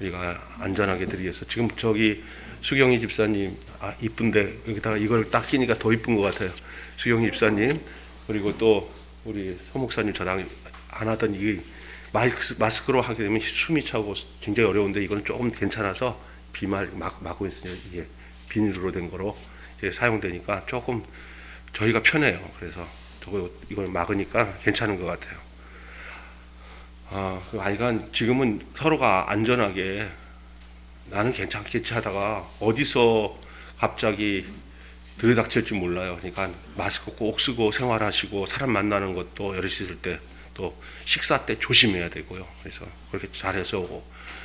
우리가 안전하게 드리기 위해서 지금 저기 수경희 집사님 이쁜데 여기다가 이걸 딱 끼니까 더 이쁜 것 같아요. 수경희 집사님 그리고 또 우리 서 목사님 저랑 안 하던 이 마스크로 하게 되면 숨이 차고 굉장히 어려운데 이건 조금 괜찮아서 막고 있으니 이게 비닐로 된 거로 이제 사용되니까 조금 저희가 편해요. 그래서 이걸 막으니까 괜찮은 것 같아요. 그러니까 지금은 서로가 안전하게 나는 괜찮겠지 하다가 어디서 갑자기 들이닥칠지 몰라요. 그러니까 마스크 꼭 쓰고 생활하시고 사람 만나는 것도 여럿이 있을 때 또 식사 때 조심해야 되고요. 그래서 그렇게 잘해서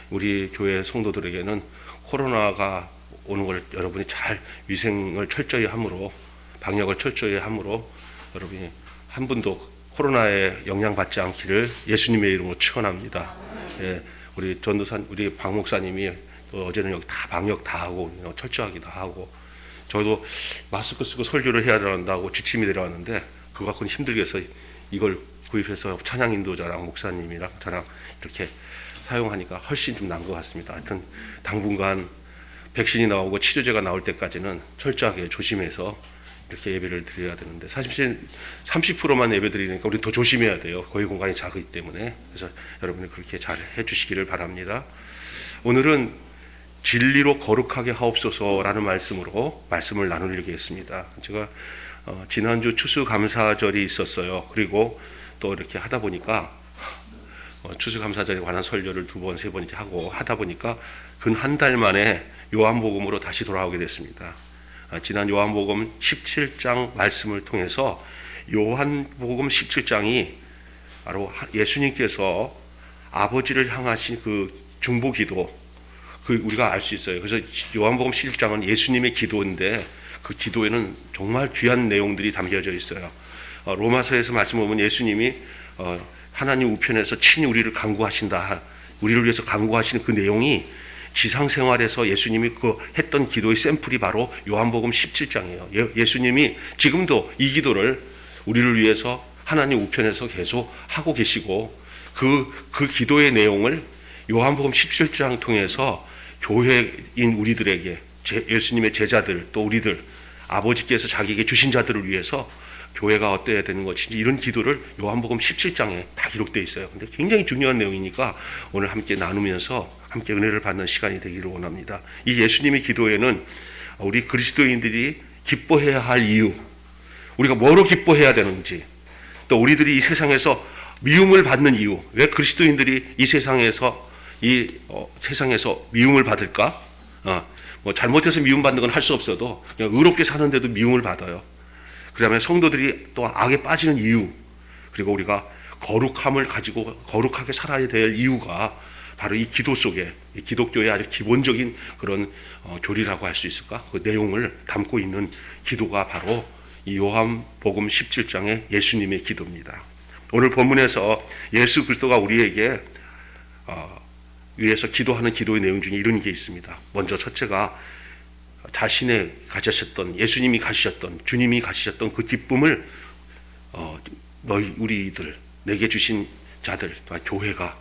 우리 교회 성도들에게는 코로나가 오는 걸 여러분이 잘 위생을 철저히 함으로 방역을 철저히 함으로 여러분이 한 분도 코로나에 영향받지 않기를 예수님의 이름으로 축원합니다. 예, 우리 전도사 우리 박 목사님이 또 어제는 여기 다 방역 다 하고 철저하게 다 하고 저도 마스크 쓰고 설교를 해야 된다고 지침이 내려왔는데 그거 갖고는 힘들게 해서 이걸 구입해서 찬양 인도자랑 목사님이랑 저랑 이렇게 사용하니까 훨씬 좀 나은 것 같습니다. 하여튼 당분간 백신이 나오고 치료제가 나올 때까지는 철저하게 조심해서 이렇게 예배를 드려야 되는데 사실 30%만 예배 드리니까 우리 더 조심해야 돼요. 거의 공간이 작기 때문에. 그래서 여러분이 그렇게 잘 해주시기를 바랍니다. 오늘은 진리로 거룩하게 하옵소서라는 말씀으로 말씀을 나누겠습니다. 제가 지난주 추수감사절이 있었어요. 그리고 또 이렇게 하다 보니까 추수감사절에 관한 설교를 2번, 3번 이제 하고 하다 보니까 근 한 달 만에 요한복음으로 다시 돌아오게 됐습니다. 지난 요한복음 17장 말씀을 통해서 요한복음 17장이 바로 예수님께서 아버지를 향하신 그 중보기도 우리가 알 수 있어요. 그래서 요한복음 17장은 예수님의 기도인데 그 기도에는 정말 귀한 내용들이 담겨져 있어요. 로마서에서 말씀 보면 예수님이 하나님 우편에서 친히 우리를 간구하신다. 우리를 위해서 간구하시는 그 내용이 지상생활에서 예수님이 했던 기도의 샘플이 바로 요한복음 17장이에요. 예수님이 지금도 이 기도를 우리를 위해서 하나님 우편에서 계속 하고 계시고 그 기도의 내용을 요한복음 17장 통해서 교회인 우리들에게 예수님의 제자들 또 우리들 아버지께서 자기에게 주신 자들을 위해서 교회가 어때야 되는 것인지 이런 기도를 요한복음 17장에 다 기록되어 있어요. 근데 굉장히 중요한 내용이니까 오늘 함께 나누면서 함께 은혜를 받는 시간이 되기를 원합니다. 이 예수님의 기도에는 우리 그리스도인들이 기뻐해야 할 이유, 우리가 뭐로 기뻐해야 되는지, 또 우리들이 이 세상에서 미움을 받는 이유, 왜 그리스도인들이 이 세상에서 미움을 받을까? 뭐 잘못해서 미움받는 건 할 수 없어도 그냥 의롭게 사는데도 미움을 받아요. 그다음에 성도들이 또 악에 빠지는 이유, 그리고 우리가 거룩함을 가지고 거룩하게 살아야 될 이유가 바로 이 기도 속에 이 기독교의 아주 기본적인 그런 교리라고 할 수 있을까? 그 내용을 담고 있는 기도가 바로 이 요한복음 17장의 예수님의 기도입니다. 오늘 본문에서 예수 그리스도가 우리에게 위해서 기도하는 기도의 내용 중에 이런 게 있습니다. 먼저 첫째가 자신의 가지셨던 예수님이 가지셨던 주님이 가지셨던 그 기쁨을 우리들 내게 주신 자들 교회가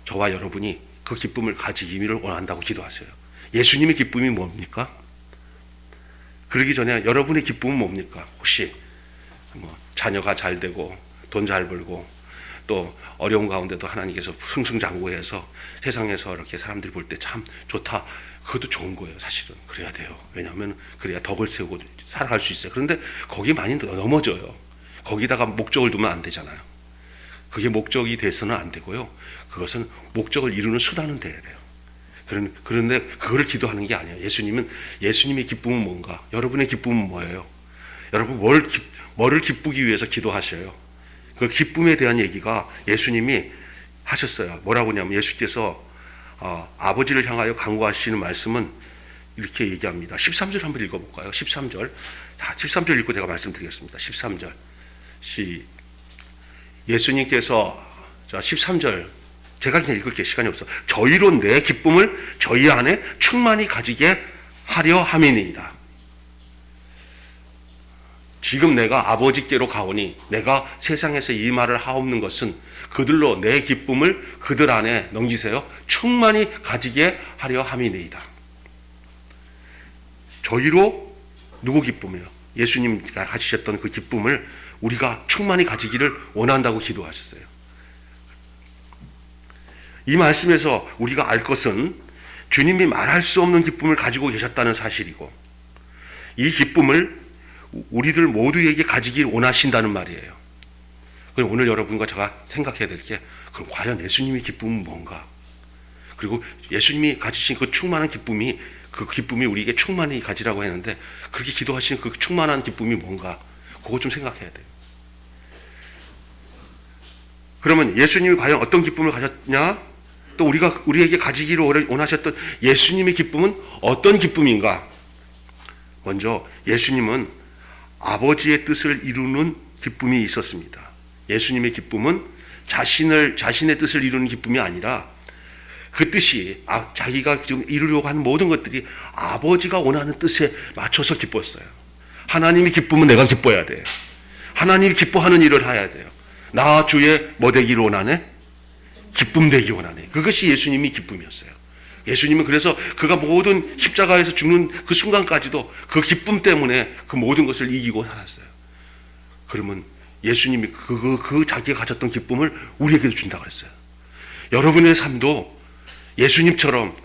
저와 여러분이 그 기쁨을 가지기를 원한다고 기도하세요. 예수님의 기쁨이 뭡니까? 그러기 전에 여러분의 기쁨은 뭡니까? 혹시 자녀가 잘 되고 돈 잘 벌고 또 어려운 가운데도 하나님께서 승승장구해서 세상에서 이렇게 사람들이 볼 때 참 좋다. 그것도 좋은 거예요. 사실은 그래야 돼요. 왜냐하면 그래야 덕을 세우고 살아갈 수 있어요. 그런데 거기 많이 넘어져요. 거기다가 목적을 두면 안 되잖아요. 그게 목적이 돼서는 안 되고요. 그것은 목적을 이루는 수단은 돼야 돼요. 그런데 그거를 기도하는 게 아니에요. 예수님의 기쁨은 뭔가? 여러분의 기쁨은 뭐예요? 여러분 뭐를 기쁘기 위해서 기도하셔요? 그 기쁨에 대한 얘기가 예수님이 하셨어요. 뭐라고 하냐면 예수께서 아버지를 향하여 간구하시는 말씀은 이렇게 얘기합니다. 13절 한번 읽어볼까요? 13절. 자, 13절 읽고 제가 말씀드리겠습니다. 13절. 예수님께서, 자, 13절. 제가 그냥 읽을 게 시간이 없어. 저희로 내 기쁨을 저희 안에 충만히 가지게 하려 함이니이다. 지금 내가 아버지께로 가오니 내가 세상에서 이 말을 하옵는 것은 그들로 내 기쁨을 그들 안에 넘기세요. 충만히 가지게 하려 함이니이다. 저희로 누구 기쁨이에요? 예수님가 가지셨던 그 기쁨을 우리가 충만히 가지기를 원한다고 기도하셨어요. 이 말씀에서 우리가 알 것은 주님이 말할 수 없는 기쁨을 가지고 계셨다는 사실이고, 이 기쁨을 우리들 모두에게 가지길 원하신다는 말이에요. 그럼 오늘 여러분과 제가 생각해야 될 게, 그럼 과연 예수님의 기쁨은 뭔가? 그리고 예수님이 가지신 그 충만한 기쁨이, 그 기쁨이 우리에게 충만히 가지라고 했는데, 그렇게 기도하신 그 충만한 기쁨이 뭔가? 그거 좀 생각해야 돼요. 그러면 예수님이 과연 어떤 기쁨을 가졌냐? 또 우리에게 가지기를 원하셨던 예수님의 기쁨은 어떤 기쁨인가? 먼저 예수님은 아버지의 뜻을 이루는 기쁨이 있었습니다. 예수님의 기쁨은 자신의 뜻을 이루는 기쁨이 아니라, 그 뜻이 자기가 지금 이루려고 하는 모든 것들이 아버지가 원하는 뜻에 맞춰서 기뻤어요. 하나님이 기쁘면 내가 기뻐야 돼요. 하나님이 기뻐하는 일을 해야 돼요. 나 주의 뭐 되기를 원하네? 기쁨 되기 원하네. 그것이 예수님이 기쁨이었어요. 예수님은 그래서 그가 모든 십자가에서 죽는 그 순간까지도 그 기쁨 때문에 그 모든 것을 이기고 살았어요. 그러면 예수님이 그 자기가 가졌던 기쁨을 우리에게도 준다고 했어요. 여러분의 삶도 예수님처럼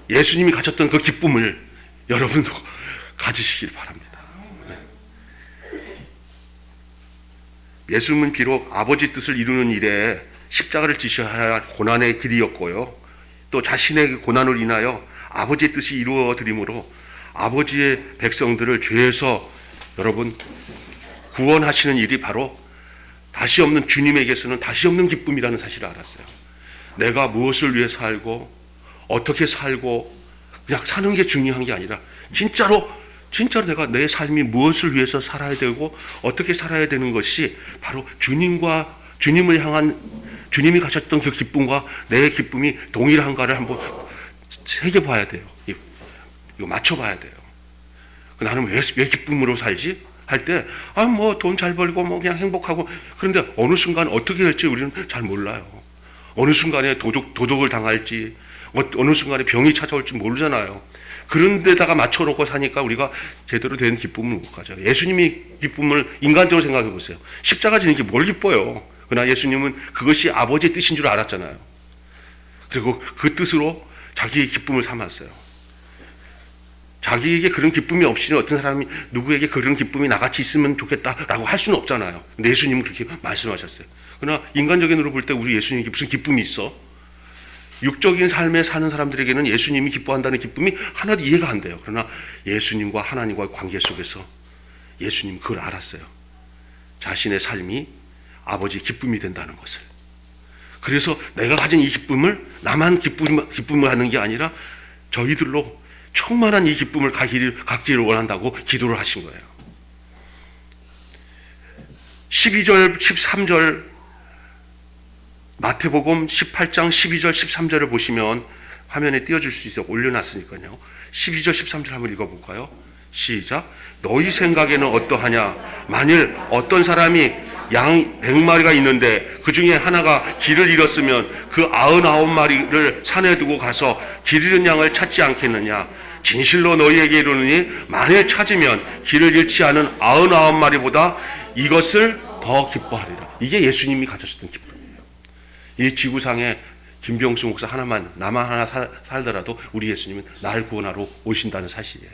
예수님이 가졌던 그 기쁨을 여러분도 가지시길 바랍니다. 예수님은 비록 아버지 뜻을 이루는 일에 십자가를 지셔야 할 고난의 길이었고요, 또 자신의 고난을 인하여 아버지의 뜻이 이루어드림으로 아버지의 백성들을 죄에서 여러분 구원하시는 일이 바로 다시 없는, 주님에게서는 다시 없는 기쁨이라는 사실을 알았어요. 내가 무엇을 위해 살고 어떻게 살고 그냥 사는 게 중요한 게 아니라 진짜로 내가 내 삶이 무엇을 위해서 살아야 되고 어떻게 살아야 되는 것이 바로 주님을 향한, 주님이 가졌던 그 기쁨과 내 기쁨이 동일한가를 한번 새겨봐야 돼요. 이거 맞춰봐야 돼요. 나는 왜 기쁨으로 살지? 할 때, 뭐 돈 잘 벌고 뭐 그냥 행복하고, 그런데 어느 순간 어떻게 될지 우리는 잘 몰라요. 어느 순간에 도둑을 당할지, 어느 순간에 병이 찾아올지 모르잖아요. 그런 데다가 맞춰놓고 사니까 우리가 제대로 된 기쁨을 못 가져요. 예수님이 기쁨을 인간적으로 생각해 보세요. 십자가 지는 게 뭘 기뻐요. 그러나 예수님은 그것이 아버지의 뜻인 줄 알았잖아요. 그리고 그 뜻으로 자기의 기쁨을 삼았어요. 자기에게 그런 기쁨이 없이는 어떤 사람이 누구에게 그런 기쁨이 나같이 있으면 좋겠다라고 할 수는 없잖아요. 근데 예수님은 그렇게 말씀하셨어요. 그러나 인간적인으로 볼 때 우리 예수님에게 무슨 기쁨이 있어? 육적인 삶에 사는 사람들에게는 예수님이 기뻐한다는 기쁨이 하나도 이해가 안 돼요. 그러나 예수님과 하나님과의 관계 속에서 예수님은 그걸 알았어요. 자신의 삶이 아버지의 기쁨이 된다는 것을. 그래서 내가 가진 이 기쁨을 나만 기쁨을 하는 게 아니라 저희들로 충만한 이 기쁨을 갖기를 원한다고 기도를 하신 거예요. 12절, 13절, 마태복음 18장 12절, 13절을 보시면 화면에 띄워줄 수 있어요. 올려놨으니까요. 12절, 13절 한번 읽어볼까요? 시작. 너희 생각에는 어떠하냐? 만일 어떤 사람이 양 100마리가 있는데 그 중에 하나가 길을 잃었으면 그 99마리를 산에 두고 가서 길 잃은 양을 찾지 않겠느냐? 진실로 너희에게 이르노니 만일 찾으면 길을 잃지 않은 99마리보다 이것을 더 기뻐하리라. 이게 예수님이 가졌던 기쁨이에요. 이 지구상에 김병수 목사 하나만, 나만 하나 살더라도 우리 예수님은 날 구원하러 오신다는 사실이에요.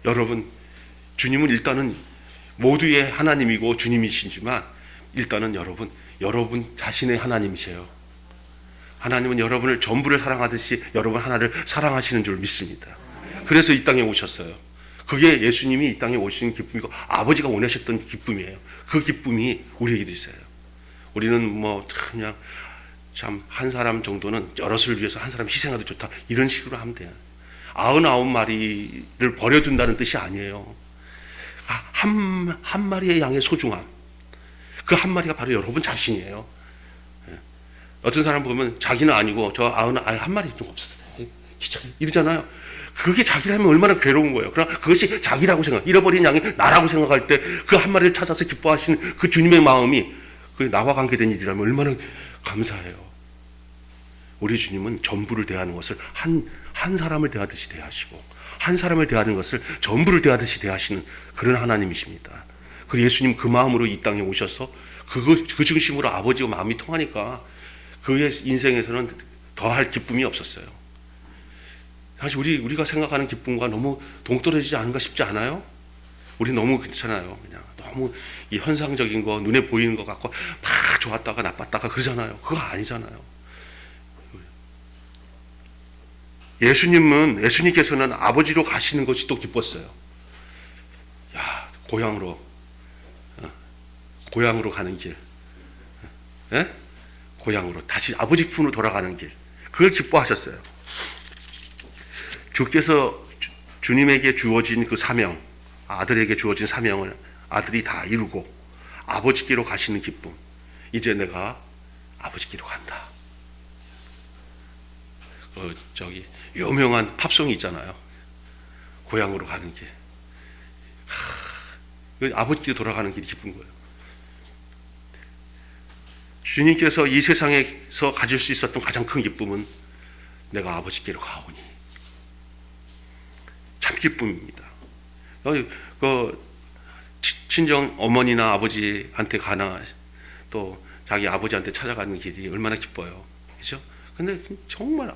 여러분, 주님은 일단은 모두의 하나님이고 주님이시지만 일단은 여러분 자신의 하나님이세요. 하나님은 여러분을 전부를 사랑하듯이 여러분 하나를 사랑하시는 줄 믿습니다. 그래서 이 땅에 오셨어요. 그게 예수님이 이 땅에 오신 기쁨이고 아버지가 원하셨던 기쁨이에요. 그 기쁨이 우리에게도 있어요. 우리는 뭐 그냥 참 한 사람 정도는 여럿을 위해서 한 사람 희생해도 좋다 이런 식으로 하면 돼요. 99마리를 버려둔다는 뜻이 아니에요. 한 마리의 양의 소중함, 그 한 마리가 바로 여러분 자신이에요. 어떤 사람 보면 자기는 아니고 저 한 마리 좀 없었어요. 이러잖아요. 그게 자기라면 얼마나 괴로운 거예요. 그러나 그것이 자기라고 잃어버린 양이 나라고 생각할 때 그 한 마리를 찾아서 기뻐하시는 그 주님의 마음이 그게 나와 관계된 일이라면 얼마나 감사해요. 우리 주님은 전부를 대하는 것을 한 사람을 대하듯이 대하시고, 한 사람을 대하는 것을 전부를 대하듯이 대하시는 그런 하나님이십니다. 그 예수님 그 마음으로 이 땅에 오셔서 그 중심으로 아버지와 마음이 통하니까 그의 인생에서는 더할 기쁨이 없었어요. 사실 우리가 생각하는 기쁨과 너무 동떨어지지 않은가 싶지 않아요? 우리 너무 괜찮아요. 그냥 너무 이 현상적인 거, 눈에 보이는 것 같고 막 좋았다가 나빴다가 그러잖아요. 그거 아니잖아요. 예수님께서는 아버지로 가시는 것이 또 기뻤어요. 야, 고향으로 가는 길, 예? 고향으로 다시 아버지 품으로 돌아가는 길, 그걸 기뻐하셨어요. 주께서 주님에게 주어진 그 사명, 아들에게 주어진 사명을 아들이 다 이루고 아버지께로 가시는 기쁨. 이제 내가 아버지께로 간다. 유명한 팝송이 있잖아요. 고향으로 가는 길. 아버지께로 돌아가는 길이 기쁜 거예요. 주님께서 이 세상에서 가질 수 있었던 가장 큰 기쁨은 내가 아버지께로 가오니. 참 기쁨입니다. 친정 어머니나 아버지한테 가나 또 자기 아버지한테 찾아가는 길이 얼마나 기뻐요. 그죠? 근데 정말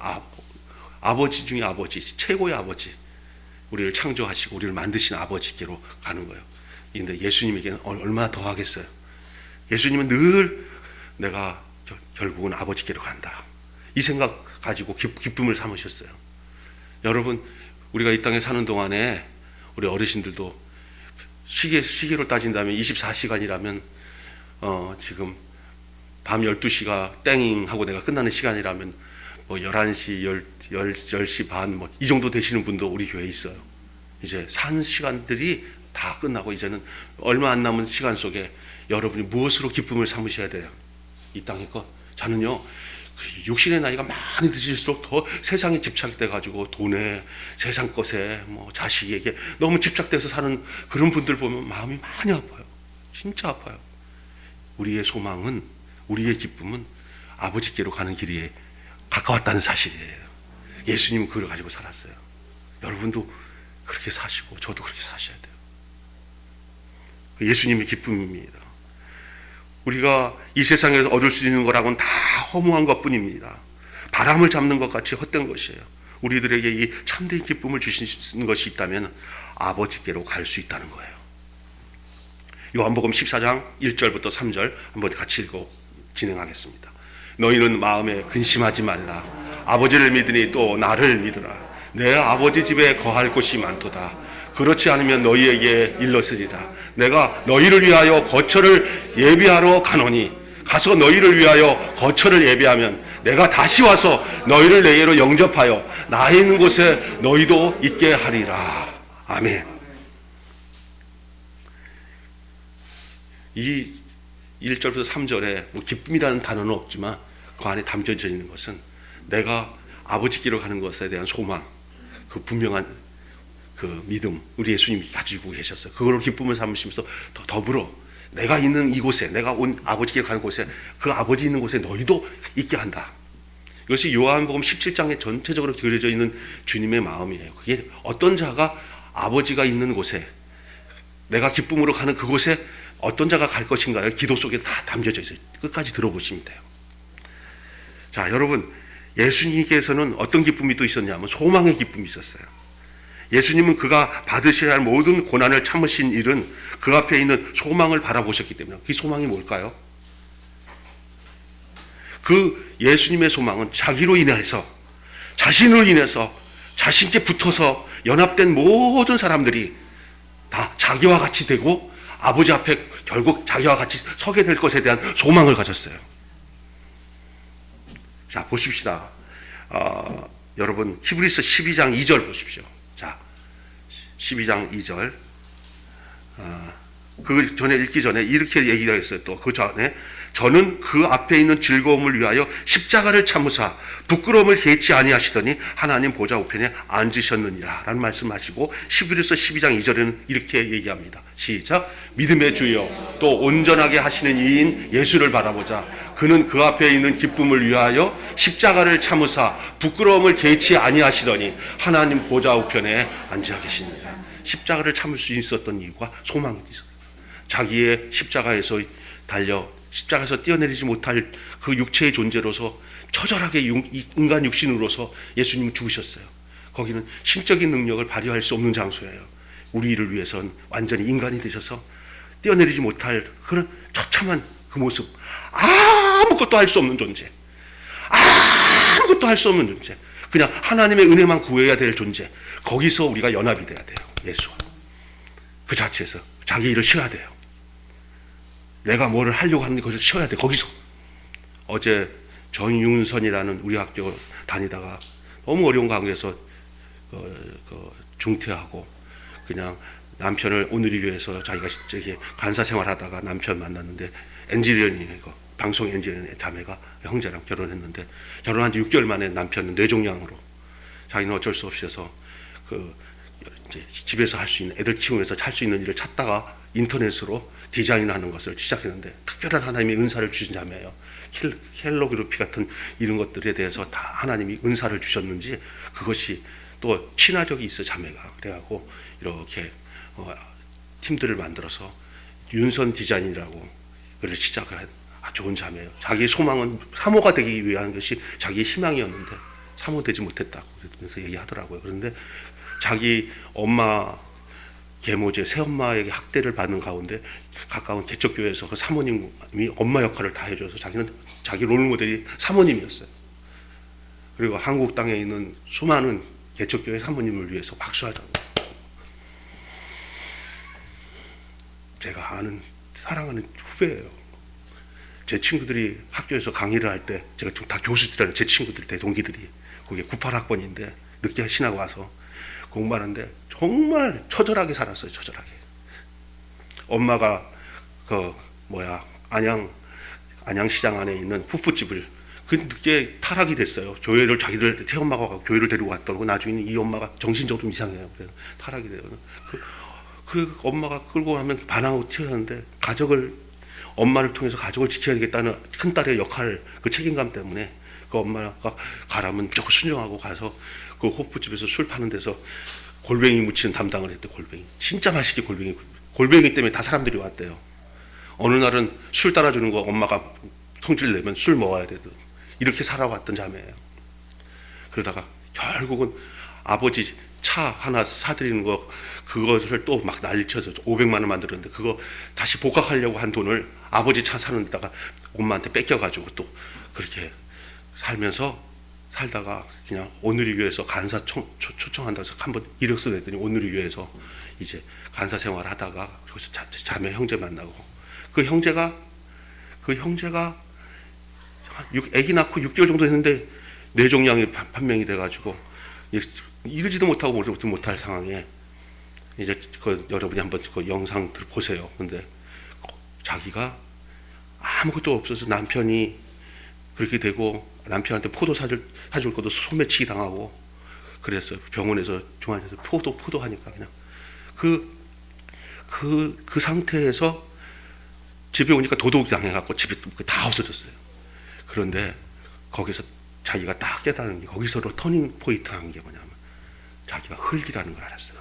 아버지 중에 아버지, 최고의 아버지, 우리를 창조하시고 우리를 만드신 아버지께로 가는 거예요. 근데 예수님에게는 얼마나 더 하겠어요. 예수님은 늘 내가 결국은 아버지께로 간다. 이 생각 가지고 기쁨을 삼으셨어요. 여러분, 우리가 이 땅에 사는 동안에 우리 어르신들도 시계로 따진다면 24시간이라면 지금 밤 12시가 땡 하고 내가 끝나는 시간이라면 뭐 11시, 10시 반 뭐 이 정도 되시는 분도 우리 교회에 있어요. 이제 산 시간들이 다 끝나고 이제는 얼마 안 남은 시간 속에 여러분이 무엇으로 기쁨을 삼으셔야 돼요? 이 땅의 것. 저는요, 육신의 나이가 많이 드실수록 더 세상에 집착돼가지고 돈에, 세상 것에, 뭐 자식에게 너무 집착돼서 사는 그런 분들 보면 마음이 많이 아파요. 진짜 아파요. 우리의 소망은, 우리의 기쁨은 아버지께로 가는 길이 가까웠다는 사실이에요. 예수님은 그걸 가지고 살았어요. 여러분도 그렇게 사시고 저도 그렇게 사셔야 돼요. 예수님의 기쁨입니다. 우리가 이 세상에서 얻을 수 있는 거라고는 다 허무한 것뿐입니다. 바람을 잡는 것 같이 헛된 것이에요. 우리들에게 이 참된 기쁨을 주시는 것이 있다면 아버지께로 갈 수 있다는 거예요. 요한복음 14장 1절부터 3절 한번 같이 읽고 진행하겠습니다. 너희는 마음에 근심하지 말라. 아버지를 믿으니 또 나를 믿으라. 내 아버지 집에 거할 곳이 많도다. 그렇지 않으면 너희에게 일렀으리라. 내가 너희를 위하여 거처를 예비하러 가노니 가서 너희를 위하여 거처를 예비하면 내가 다시 와서 너희를 내게로 영접하여 나 있는 곳에 너희도 있게 하리라. 아멘. 이 1절부터 3절에 뭐 기쁨이라는 단어는 없지만 그 안에 담겨져 있는 것은 내가 아버지께로 가는 것에 대한 소망, 그 분명한 그 믿음, 우리 예수님이 가지고 계셨어요. 그걸로 기쁨을 삼으시면서 더불어 내가 있는 이곳에, 내가 온 아버지께로 가는 곳에, 그 아버지 있는 곳에 너희도 있게 한다. 이것이 요한복음 17장에 전체적으로 그려져 있는 주님의 마음이에요. 그게 어떤 자가 아버지가 있는 곳에, 내가 기쁨으로 가는 그곳에 어떤 자가 갈 것인가를 기도 속에 다 담겨져 있어요. 끝까지 들어보시면 돼요. 자, 여러분, 예수님께서는 어떤 기쁨이 또 있었냐면 소망의 기쁨이 있었어요. 예수님은 그가 받으셔야 할 모든 고난을 참으신 일은 그 앞에 있는 소망을 바라보셨기 때문에. 그 소망이 뭘까요? 그 예수님의 소망은 자기로 인해서, 자신으로 인해서 자신께 붙어서 연합된 모든 사람들이 다 자기와 같이 되고 아버지 앞에 결국 자기와 같이 서게 될 것에 대한 소망을 가졌어요. 자, 보십시다. 여러분, 히브리서 12장 2절 보십시오. 자, 12장 2절. 그 전에 읽기 전에 이렇게 얘기를 했어요. 또 그 전에 저는 그 앞에 있는 즐거움을 위하여 십자가를 참으사 부끄러움을 개치 아니하시더니 하나님 보좌 우편에 앉으셨느니라 라는 말씀하시고, 11에서 12장 2절에는 이렇게 얘기합니다. 시작. 믿음의 주여 또 온전하게 하시는 이인 예수를 바라보자. 그는 그 앞에 있는 기쁨을 위하여 십자가를 참으사 부끄러움을 개치 아니하시더니 하나님 보좌 우편에 앉아 계십니다. 십자가를 참을 수 있었던 이유가 소망이 있어요. 자기의 십자가에서 달려 십자가에서 뛰어내리지 못할 그 육체의 존재로서 처절하게 인간 육신으로서 예수님은 죽으셨어요. 거기는 신적인 능력을 발휘할 수 없는 장소예요. 우리를 위해서는 완전히 인간이 되셔서 뛰어내리지 못할 그런 처참한 그 모습, 아무것도 할 수 없는 존재, 아무것도 할 수 없는 존재, 그냥 하나님의 은혜만 구해야 될 존재, 거기서 우리가 연합이 돼야 돼요. 예수와 그 자체에서 자기 일을 쉬어야 돼요. 내가 뭐를 하려고 하는데 그것을 쉬어야 돼. 거기서. 어제 정윤선이라는 우리 학교 다니다가 너무 어려운 관계에서 중퇴하고 그냥 남편을 오늘을 위해서 자기가 저기 간사 생활하다가 남편 만났는데, 엔지니어링, 방송 엔지니어링 자매가 형제랑 결혼했는데, 결혼한 지 6개월 만에 남편은 뇌종양으로, 자기는 어쩔 수 없어서 이제 집에서 할 수 있는, 애들 키우면서 할 수 있는 일을 찾다가 인터넷으로 디자인하는 것을 시작했는데, 특별한 하나님의 은사를 주신 자매예요. 캘로그래피 같은 이런 것들에 대해서 다 하나님이 은사를 주셨는지 그것이 또 친화력이 있어 자매가. 그래갖고 이렇게 팀들을 만들어서 윤선 디자인이라고 그걸 시작을 한 좋은 자매예요. 자기의 소망은 사모가 되기 위한 것이 자기의 희망이었는데 사모되지 못했다고 그러면서 얘기하더라고요. 그런데 자기 엄마 계모제 새엄마에게 학대를 받는 가운데 가까운 개척교회에서 그 사모님이 엄마 역할을 다 해줘서 자기는 자기 롤모델이 사모님이었어요. 그리고 한국 땅에 있는 수많은 개척교회 사모님을 위해서 박수하자고. 제가 아는 사랑하는 후배예요. 제 친구들이 학교에서 강의를 할 때 제가 다 교수들이라는 제 친구들, 내 동기들이 그게 98학번인데 늦게 신하고 와서 공부하는데 정말 처절하게 살았어요. 처절하게. 엄마가 안양시장 안에 있는 푸푸집을 늦게 타락이 됐어요. 교회를 자기들 새엄마가 교회를 데리고 갔더라고. 나중에는 이 엄마가 정신적으로 좀 이상해요. 그래서 타락이 돼요. 그 엄마가 끌고 가면 반항하고 튀었는데, 엄마를 통해서 가족을 지켜야겠다는 큰딸의 역할, 그 책임감 때문에 그 엄마가 가라면 조금 순종하고 가서 그 호프집에서 술 파는 데서 골뱅이 무치는 담당을 했대. 골뱅이 진짜 맛있게 골뱅이 때문에 다 사람들이 왔대요. 어느 날은 술 따라주는 거 엄마가 성질 내면 술 먹어야 되도 이렇게 살아왔던 자매예요. 그러다가 결국은 아버지 차 하나 사드리는 거, 그것을 또 막 난리쳐서 500만 원 만들었는데 그거 다시 복학하려고 한 돈을 아버지 차 사는 데다가 엄마한테 뺏겨가지고 또 그렇게 살다가 그냥 오늘을 위해서 간사 초청한다고 해서 한번 이력서 냈더니 오늘을 위해서 이제 간사 생활을 하다가 거기서 자매 형제 만나고, 그 형제가 아기 낳고 6개월 정도 됐는데 뇌종양이 판명이 돼가지고 이러지도 못하고 모르지도 못할 상황에 이제 여러분이 한번 그 영상 보세요. 근데 자기가 아무것도 없어서 남편이 그렇게 되고, 남편한테 포도 사줄 것도 소매치기 당하고 그랬어요. 병원에서 중환에서 포도 하니까 그냥 그 상태에서 집에 오니까 도둑이 당해갖고 집이 다 없어졌어요. 그런데 거기서 자기가 딱 깨달은 게, 거기서로 터닝 포인트 한 게 뭐냐면 자기가 흙이라는 걸 알았어요.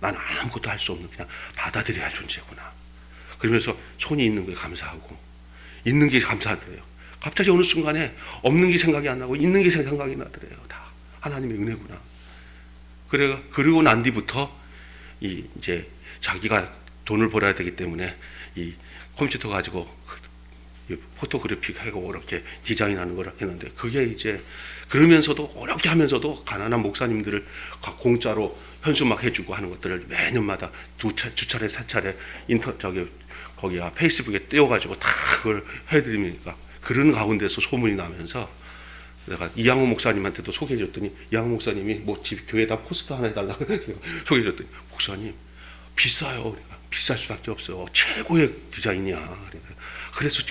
나는 아무것도 할 수 없는 그냥 받아들여야 할 존재구나. 그러면서 손이 있는 거에 감사하고 있는 게 감사하더래요. 갑자기 어느 순간에 없는 게 생각이 안 나고 있는 게 생각이 나더래요. 다 하나님의 은혜구나. 그리고 난 뒤부터 이제 자기가 돈을 벌어야 되기 때문에 이 컴퓨터 가지고 포토그래픽 하고 이렇게 디자인하는 걸 했는데, 그게 이제 그러면서도 어렵게 하면서도 가난한 목사님들을 공짜로 현수막 해주고 하는 것들을 매년마다 두 차례, 세 차례 거기야 페이스북에 띄워가지고 다 그걸 해드리니까, 그런 가운데서 소문이 나면서 내가 이양호 목사님한테도 소개해줬더니, 이양호 목사님이 뭐 집 교회에다 포스터 하나 해달라고 소개해줬더니, 목사님 비싸요. 그러니까 비쌀 수밖에 없어. 최고의 디자인이야. 그래서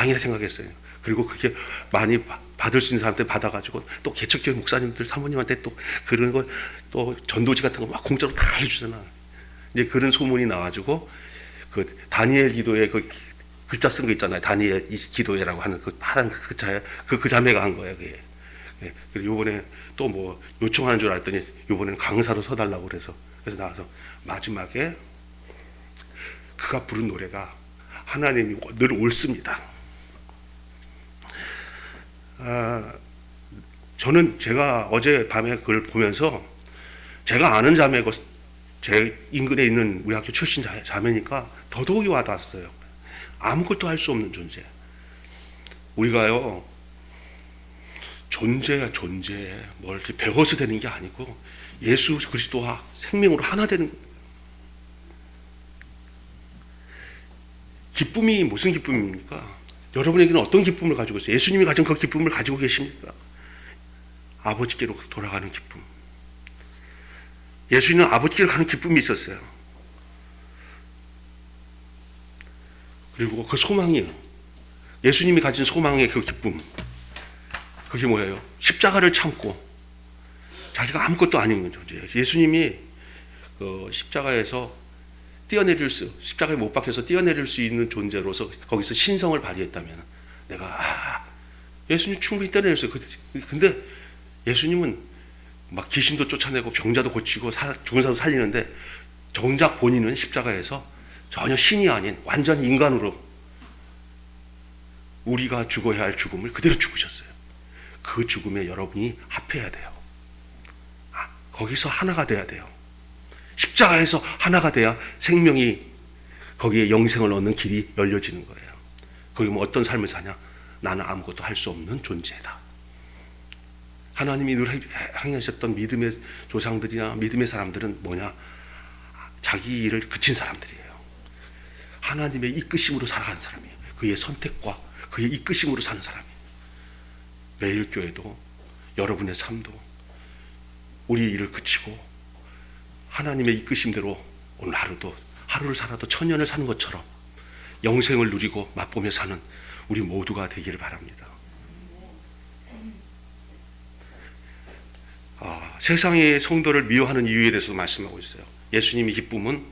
다행이라 생각했어요. 그리고 그게 많이 받을 수 있는 사람한테 받아가지고 또 개척교회 목사님들 사모님한테 또 그런 거 또 전도지 같은 거 막 공짜로 다 해주잖아. 이제 그런 소문이 나가지고 그 다니엘 기도에 그 글자 쓴 거 있잖아요. 다니엘 기도회라고 하는 그 파란 그 자매가 한 거예요. 그게. 예. 그리고 요번에 또 뭐 요청하는 줄 알았더니 요번에는 강사로 서달라고 그래서 나와서 마지막에 그가 부른 노래가 하나님이 늘 옳습니다. 저는 제가 어제 밤에 그걸 보면서 제가 아는 자매고 제 인근에 있는 우리 학교 출신 자매니까 더더욱이 와닿았어요. 아무것도 할 수 없는 존재. 우리가요, 존재야 존재. 뭘 이렇게 배워서 되는 게 아니고 예수 그리스도와 생명으로 하나 되는 거예요. 기쁨이 무슨 기쁨입니까? 여러분에게는 어떤 기쁨을 가지고 있어요? 예수님이 가진 그 기쁨을 가지고 계십니까? 아버지께로 돌아가는 기쁨. 예수님은 아버지께로 가는 기쁨이 있었어요. 그리고 그 소망이요. 예수님이 가진 소망의 그 기쁨. 그게 뭐예요? 십자가를 참고 자기가 아무것도 아닌 존재예요. 예수님이 그 십자가에서 십자가에 못 박혀서 뛰어내릴 수 있는 존재로서 거기서 신성을 발휘했다면 내가 예수님 충분히 뛰어내렸어요. 근데 예수님은 막 귀신도 쫓아내고 병자도 고치고 죽은 사람도 살리는데 정작 본인은 십자가에서 전혀 신이 아닌 완전히 인간으로 우리가 죽어야 할 죽음을 그대로 죽으셨어요. 그 죽음에 여러분이 합해야 돼요. 거기서 하나가 돼야 돼요. 십자가에서 하나가 돼야 생명이 거기에 영생을 얻는 길이 열려지는 거예요. 거기 뭐 어떤 삶을 사냐? 나는 아무것도 할 수 없는 존재다. 하나님이 늘 행하셨던 믿음의 조상들이나 믿음의 사람들은 뭐냐? 자기 일을 그친 사람들이에요. 하나님의 이끄심으로 살아가는 사람이에요. 그의 선택과 그의 이끄심으로 사는 사람이에요. 매일교회도 여러분의 삶도 우리 일을 그치고 하나님의 이끄심대로 오늘 하루를 살아도 천년을 사는 것처럼 영생을 누리고 맛보며 사는 우리 모두가 되기를 바랍니다. 세상의 성도를 미워하는 이유에 대해서 말씀하고 있어요. 예수님의 기쁨은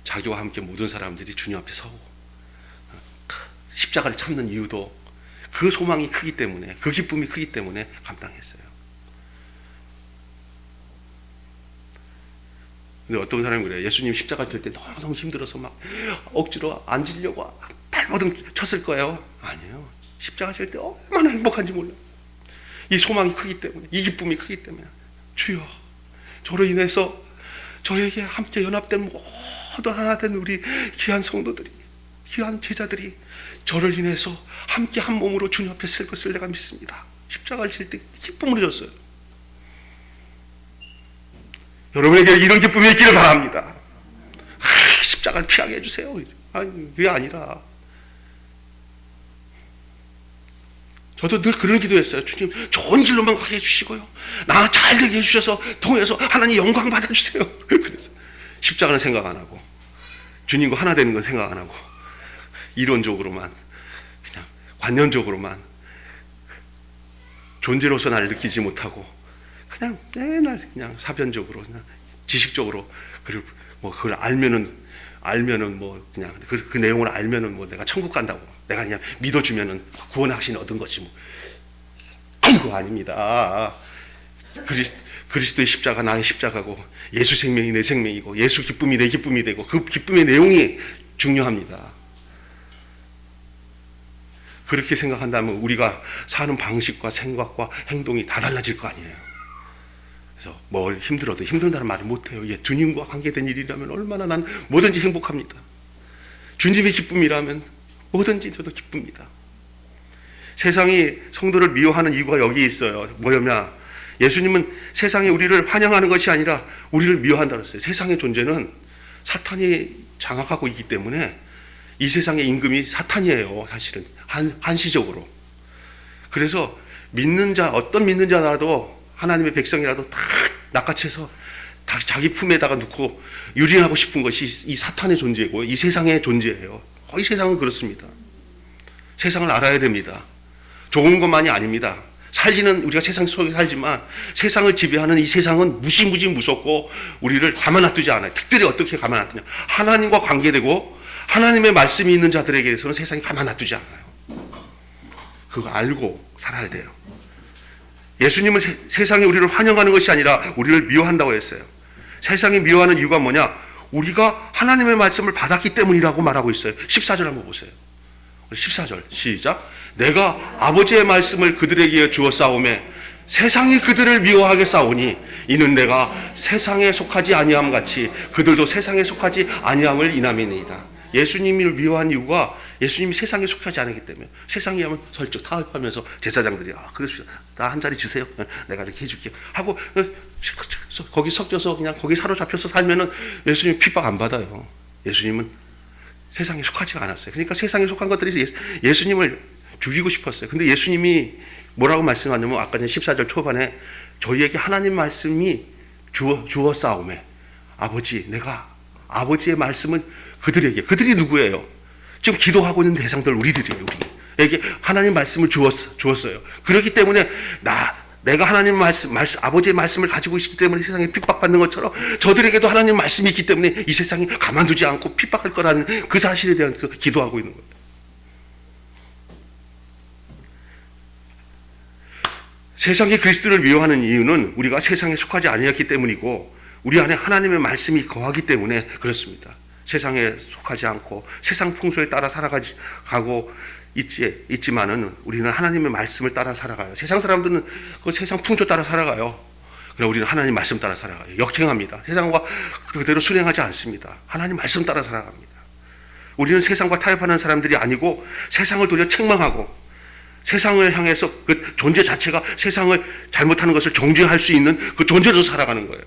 자기와 함께 모든 사람들이 주님 앞에 서고 십자가를 참는 이유도 그 소망이 크기 때문에, 그 기쁨이 크기 때문에 감당했어요. 근데 어떤 사람이 그래요. 예수님 십자가 질 때 너무 힘들어서 막 억지로 앉으려고 발버둥 쳤을 거예요. 아니에요. 십자가 질 때 얼마나 행복한지 몰라요. 이 소망이 크기 때문에, 이 기쁨이 크기 때문에 주여 저로 인해서 저에게 함께 연합된 모든 하나 된 우리 귀한 성도들이, 귀한 제자들이 저를 인해서 함께 한 몸으로 주님 앞에 설 것을 내가 믿습니다. 십자가를 질 때 기쁨으로 졌어요. 여러분에게 이런 기쁨이 있기를 바랍니다. 십자가를 피하게 해주세요. 아니, 그게 아니라 저도 늘 그런 기도했어요. 주님 좋은 길로만 가게 해주시고요, 나 잘 되게 해주셔서 통해서 하나님 영광 받아주세요. 그래서 십자가는 생각 안 하고 주님과 하나 되는 건 생각 안 하고 이론적으로만 그냥 관념적으로만 존재로서 나를 느끼지 못하고 그냥 맨날 그냥 사변적으로 그냥 지식적으로, 그리고 뭐 그걸 알면은 뭐 그냥 그 내용을 알면은 뭐 내가 천국 간다고, 내가 그냥 믿어주면은 구원의 확신을 얻은 거지 뭐. 그거 아닙니다. 그리스도의 십자가 나의 십자가고 예수 생명이 내 생명이고 예수 기쁨이 내 기쁨이 되고 그 기쁨의 내용이 중요합니다. 그렇게 생각한다면 우리가 사는 방식과 생각과 행동이 다 달라질 거 아니에요. 그래서 뭘 힘들어도 힘들다는 말을 못해요. 예, 주님과 관계된 일이라면 얼마나 난 뭐든지 행복합니다. 주님의 기쁨이라면 뭐든지 저도 기쁩니다. 세상이 성도를 미워하는 이유가 여기 있어요. 뭐냐면 예수님은 세상이 우리를 환영하는 것이 아니라 우리를 미워한다고 했어요. 세상의 존재는 사탄이 장악하고 있기 때문에 이 세상의 임금이 사탄이에요. 사실은 한시적으로. 그래서 믿는 자, 어떤 믿는 자라도 하나님의 백성이라도 다 낚아채서 다 자기 품에다가 놓고 유린하고 싶은 것이 이 사탄의 존재고 이 세상의 존재예요. 거의 세상은 그렇습니다. 세상을 알아야 됩니다. 좋은 것만이 아닙니다. 살기는 우리가 세상 속에 살지만 세상을 지배하는 이 세상은 무시무시 무섭고 우리를 가만 놔두지 않아요. 특별히 어떻게 가만 놔두냐. 하나님과 관계되고 하나님의 말씀이 있는 자들에게 대해서는 세상이 가만 놔두지 않아요. 그거 알고 살아야 돼요. 예수님은 세상이 우리를 환영하는 것이 아니라 우리를 미워한다고 했어요. 세상이 미워하는 이유가 뭐냐? 우리가 하나님의 말씀을 받았기 때문이라고 말하고 있어요. 14절 한번 보세요. 14절 시작. 내가 아버지의 말씀을 그들에게 주어 싸우매 세상이 그들을 미워하게 싸우니 이는 내가 세상에 속하지 아니함 같이 그들도 세상에 속하지 아니함을 인함이니이다. 예수님을 미워한 이유가 예수님이 세상에 속하지 않기 때문에. 세상에 하면 설적 타협하면서 제사장들이 그래서 나 한 자리 주세요. 내가 이렇게 해줄게 하고 거기 섞여서 그냥 거기 사로잡혀서 살면은 예수님 핍박 안 받아요. 예수님은 세상에 속하지가 않았어요. 그러니까 세상에 속한 것들이 예수님을 죽이고 싶었어요. 근데 예수님이 뭐라고 말씀하냐면 아까 전 14절 초반에 저희에게 하나님 말씀이 주어 싸움에 아버지 내가 아버지의 말씀은 그들에게 그들이 누구예요? 지금 기도하고 있는 대상들 우리들이에요. 우리에게 하나님 말씀을 주었어요. 그렇기 때문에 내가 하나님 말씀 아버지의 말씀을 가지고 있기 때문에 세상에 핍박받는 것처럼 저들에게도 하나님 말씀이 있기 때문에 이 세상이 가만두지 않고 핍박할 거라는 그 사실에 대한 기도하고 있는 거예요. 세상이 그리스도를 미워하는 이유는 우리가 세상에 속하지 아니었기 때문이고 우리 안에 하나님의 말씀이 거하기 때문에 그렇습니다. 세상에 속하지 않고 세상 풍속에 따라 살아가고 있지만은 우리는 하나님의 말씀을 따라 살아가요. 세상 사람들은 그 세상 풍조 따라 살아가요. 그러나 우리는 하나님 말씀 따라 살아가요. 역행합니다. 세상과 그대로 순행하지 않습니다. 하나님 말씀 따라 살아갑니다. 우리는 세상과 타협하는 사람들이 아니고 세상을 도리어 책망하고 세상을 향해서 그 존재 자체가 세상을 잘못하는 것을 정죄할 수 있는 그 존재로 살아가는 거예요.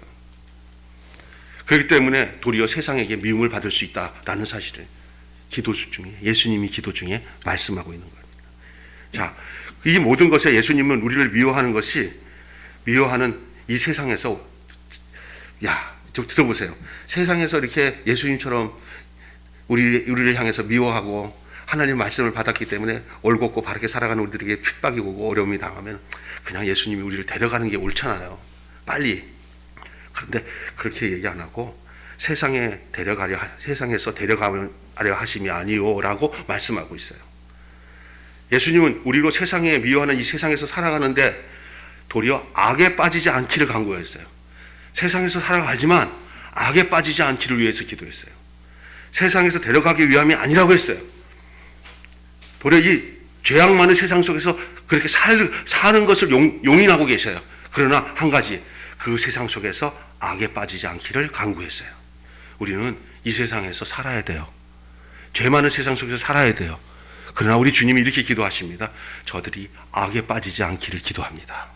그렇기 때문에 도리어 세상에게 미움을 받을 수 있다라는 사실을 예수님이 기도 중에 말씀하고 있는 겁니다. 자, 이 모든 것에 예수님은 우리를 미워하는 이 세상에서 좀 들어보세요. 세상에서 이렇게 예수님처럼 우리를 향해서 미워하고 하나님 말씀을 받았기 때문에 올곧고 바르게 살아가는 우리들에게 핍박이 오고 어려움이 당하면 그냥 예수님이 우리를 데려가는 게 옳잖아요. 빨리. 그런데 그렇게 얘기 안 하고 세상에서 데려가려 하심이 아니오라고 말씀하고 있어요. 예수님은 우리로 세상에 미워하는 이 세상에서 살아가는데 도리어 악에 빠지지 않기를 간구했어요. 세상에서 살아가지만 악에 빠지지 않기를 위해서 기도했어요. 세상에서 데려가기 위함이 아니라고 했어요. 도리어 이 죄악 많은 세상 속에서 그렇게 사는 것을 용인하고 계셔요. 그러나 한 가지, 그 세상 속에서 악에 빠지지 않기를 간구했어요. 우리는 이 세상에서 살아야 돼요. 죄 많은 세상 속에서 살아야 돼요. 그러나 우리 주님이 이렇게 기도하십니다. 저들이 악에 빠지지 않기를 기도합니다.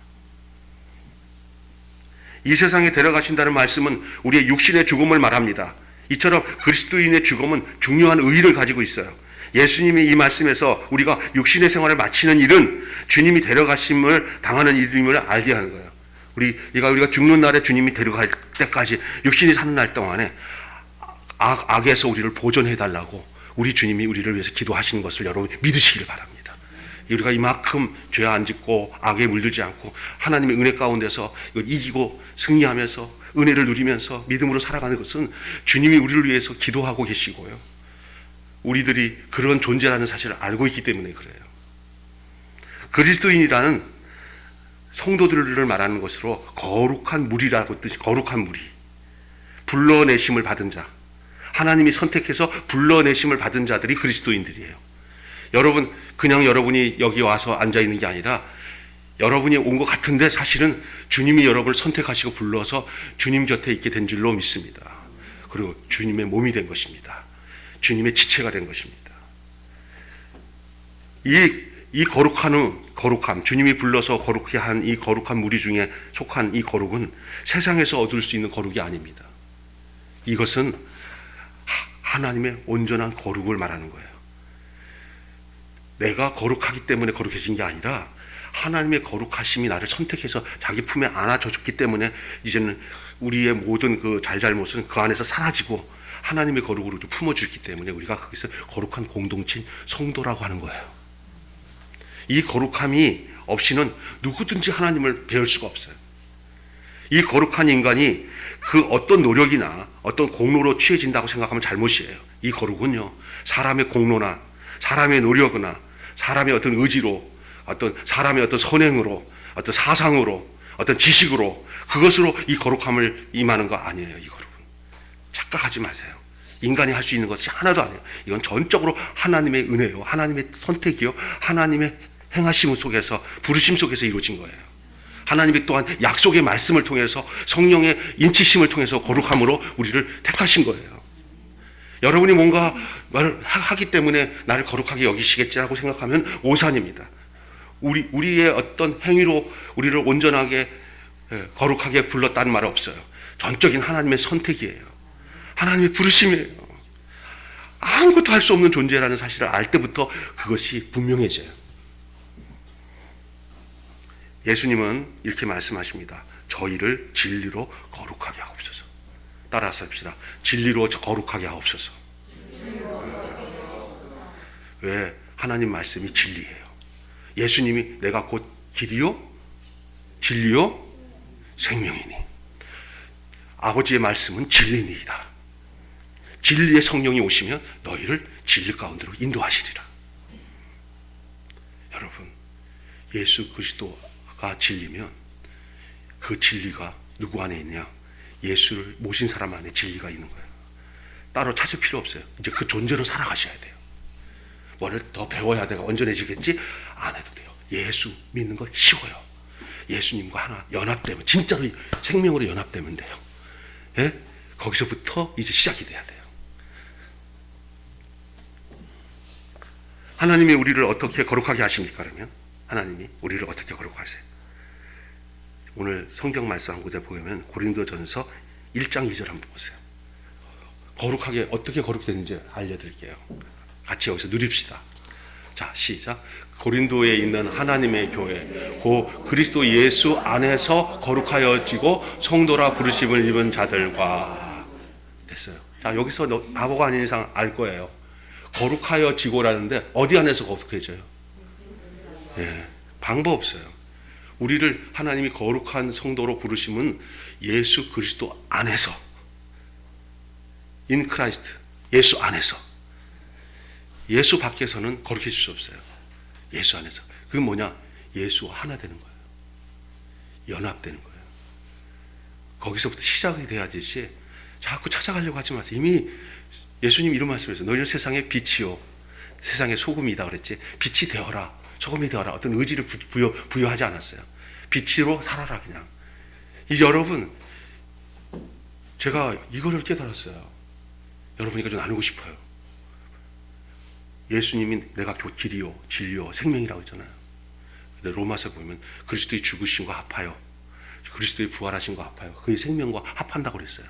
이 세상에 데려가신다는 말씀은 우리의 육신의 죽음을 말합니다. 이처럼 그리스도인의 죽음은 중요한 의의를 가지고 있어요. 예수님이 이 말씀에서 우리가 육신의 생활을 마치는 일은 주님이 데려가심을 당하는 일임을 알게 하는 거예요. 우리가 죽는 날에 주님이 데려갈 때까지 육신이 사는 날 동안에 악에서 우리를 보존해달라고 우리 주님이 우리를 위해서 기도하시는 것을 여러분 믿으시길 바랍니다. 우리가 이만큼 죄 안 짓고 악에 물들지 않고 하나님의 은혜 가운데서 이걸 이기고 승리하면서 은혜를 누리면서 믿음으로 살아가는 것은 주님이 우리를 위해서 기도하고 계시고요. 우리들이 그런 존재라는 사실을 알고 있기 때문에 그래요. 그리스도인이라는 성도들을 말하는 것으로 거룩한 무리라고 뜻이 거룩한 무리. 불러내심을 받은 자. 하나님이 선택해서 불러내심을 받은 자들이 그리스도인들이에요. 여러분, 그냥 여러분이 여기 와서 앉아 있는 게 아니라 여러분이 온 것 같은데 사실은 주님이 여러분을 선택하시고 불러서 주님 곁에 있게 된 줄로 믿습니다. 그리고 주님의 몸이 된 것입니다. 주님의 지체가 된 것입니다. 이 거룩함, 주님이 불러서 거룩히 한 이 거룩한 무리 중에 속한 이 거룩은 세상에서 얻을 수 있는 거룩이 아닙니다. 이것은 하나님의 온전한 거룩을 말하는 거예요. 내가 거룩하기 때문에 거룩해진 게 아니라 하나님의 거룩하심이 나를 선택해서 자기 품에 안아줬기 때문에 이제는 우리의 모든 그 잘잘못은 그 안에서 사라지고 하나님의 거룩으로 품어주기 때문에 우리가 거기서 거룩한 공동체인 성도라고 하는 거예요. 이 거룩함이 없이는 누구든지 하나님을 배울 수가 없어요. 이 거룩한 인간이 그 어떤 노력이나 어떤 공로로 취해진다고 생각하면 잘못이에요. 이 거룩은요, 사람의 공로나 사람의 노력이나 사람의 어떤 의지로, 어떤 사람의 어떤 선행으로, 어떤 사상으로, 어떤 지식으로, 그것으로 이 거룩함을 임하는 거 아니에요. 이 거룩은 착각하지 마세요. 인간이 할 수 있는 것이 하나도 아니에요. 이건 전적으로 하나님의 은혜요, 하나님의 선택이요, 하나님의 행하심 속에서, 부르심 속에서 이루어진 거예요. 하나님이 또한 약속의 말씀을 통해서, 성령의 인치심을 통해서 거룩함으로 우리를 택하신 거예요. 여러분이 뭔가 말을 하기 때문에 나를 거룩하게 여기시겠지라고 생각하면 오산입니다. 우리의 어떤 행위로 우리를 온전하게 거룩하게 불렀다는 말은 없어요. 전적인 하나님의 선택이에요. 하나님의 부르심이에요. 아무것도 할 수 없는 존재라는 사실을 알 때부터 그것이 분명해져요. 예수님은 이렇게 말씀하십니다. 저희를 진리로 거룩하게 하옵소서. 따라서 합시다. 진리로 거룩하게 하옵소서. 왜? 하나님 말씀이 진리예요. 예수님이 내가 곧 길이요, 진리요, 생명이니. 아버지의 말씀은 진리니이다. 진리의 성령이 오시면 너희를 진리 가운데로 인도하시리라. 여러분, 예수 그리스도가 진리면 그 진리가 누구 안에 있냐? 예수를 모신 사람 안에 진리가 있는 거예요. 따로 찾을 필요 없어요. 이제 그 존재로 살아가셔야 돼요. 뭐를 더 배워야 내가 온전해지겠지? 안 해도 돼요. 예수 믿는 거 쉬워요. 예수님과 하나 연합되면, 진짜로 생명으로 연합되면 돼요. 예? 거기서부터 이제 시작이 돼야 돼요. 하나님이 우리를 어떻게 거룩하게 하십니까? 그러면 하나님이 우리를 어떻게 거룩하세요? 오늘 성경 말씀 한 구절 보면 고린도전서 1장 2절 한번 보세요. 거룩하게 어떻게 거룩되는지 알려드릴게요. 같이 여기서 누립시다. 자, 시작. 고린도에 있는 하나님의 교회, 고 그리스도 예수 안에서 거룩하여지고 성도라 부르심을 입은 자들과. 됐어요. 자, 여기서 바보가 아닌 이상 알 거예요. 거룩하여지고라는데 어디 안에서 거룩해져요? 예, 방법 없어요. 우리를 하나님이 거룩한 성도로 부르심은 예수 그리스도 안에서, in Christ, 예수 안에서. 예수 밖에서는 거룩해질 수 없어요. 예수 안에서. 그게 뭐냐? 예수와 하나 되는 거예요. 연합되는 거예요. 거기서부터 시작이 돼야 되지, 자꾸 찾아가려고 하지 마세요. 이미 예수님 이런 말씀했어요. 너희는 세상의 빛이요, 세상의 소금이다 그랬지. 빛이 되어라, 소금이 되어라. 어떤 의지를 부여하지 않았어요. 빛으로 살아라 그냥. 여러분, 제가 이거를 깨달았어요. 여러분에게 좀 나누고 싶어요. 예수님이 내가 길이요, 진리요, 생명이라고 했잖아요. 근데 로마서 보면 그리스도의 죽으심과 합하여, 그리스도의 부활하심과 합하여 그의 생명과 합한다고 그랬어요.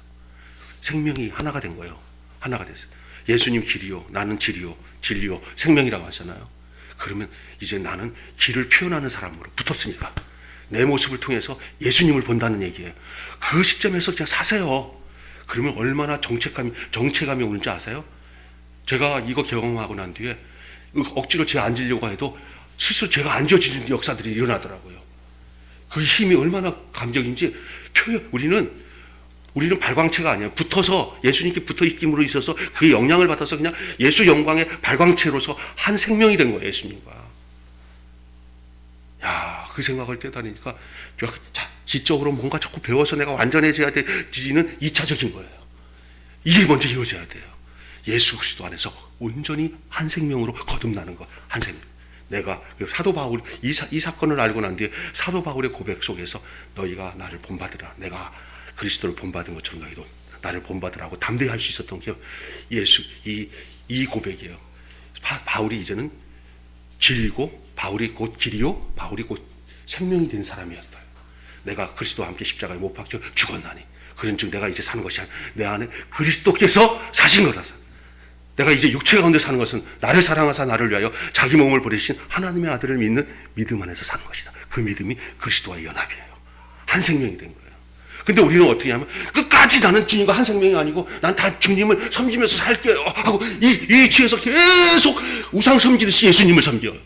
생명이 하나가 된 거예요. 하나가 됐어요. 예수님 길이요, 나는 진리요, 진리요, 생명이라고 하잖아요. 그러면 이제 나는 길을 표현하는 사람으로 붙었으니까 내 모습을 통해서 예수님을 본다는 얘기예요. 그 시점에서 그냥 사세요. 그러면 얼마나 정체감이 오는지 아세요? 제가 이거 경험하고 난 뒤에 억지로 제가 앉으려고 해도 스스로 제가 앉아지는 역사들이 일어나더라고요. 그 힘이 얼마나 감격인지 우리는 발광체가 아니에요. 붙어서 예수님께 붙어 있김으로 있어서 그의 영향을 받아서 그냥 예수 영광의 발광체로서 한 생명이 된 거예요. 예수님과. 야, 그 생각을 깨달으니까 지적으로 뭔가 자꾸 배워서 내가 완전해져야 되지는 2차적인 거예요. 이게 먼저 이루어져야 돼요. 예수 그리스도 안에서 온전히 한 생명으로 거듭나는 것. 한 생명. 내가 사도 바울 이 사건을 알고 난 뒤에 사도 바울의 고백 속에서 너희가 나를 본받으라, 내가 그리스도를 본받은 것처럼 너희도 나를 본받으라고 담대히 할 수 있었던 게 예수 이 고백이에요. 바울이 이제는 진리고, 바울이 곧 길이요, 바울이 곧 생명이 된 사람이었어요. 내가 그리스도와 함께 십자가에 못 박혀 죽었나니 그런즉 내가 이제 사는 것이 아니라 내 안에 그리스도께서 사신 거다. 내가 이제 육체 가운데 사는 것은 나를 사랑하사 나를 위하여 자기 몸을 버리신 하나님의 아들을 믿는 믿음 안에서 사는 것이다. 그 믿음이 그리스도와의 연합이에요. 한 생명이 된 거예요. 근데 우리는 어떻게 하면 끝까지 나는 주님과 한 생명이 아니고 난 다 주님을 섬기면서 살게요 하고 이 취해서 계속 우상 섬기듯이 예수님을 섬겨요.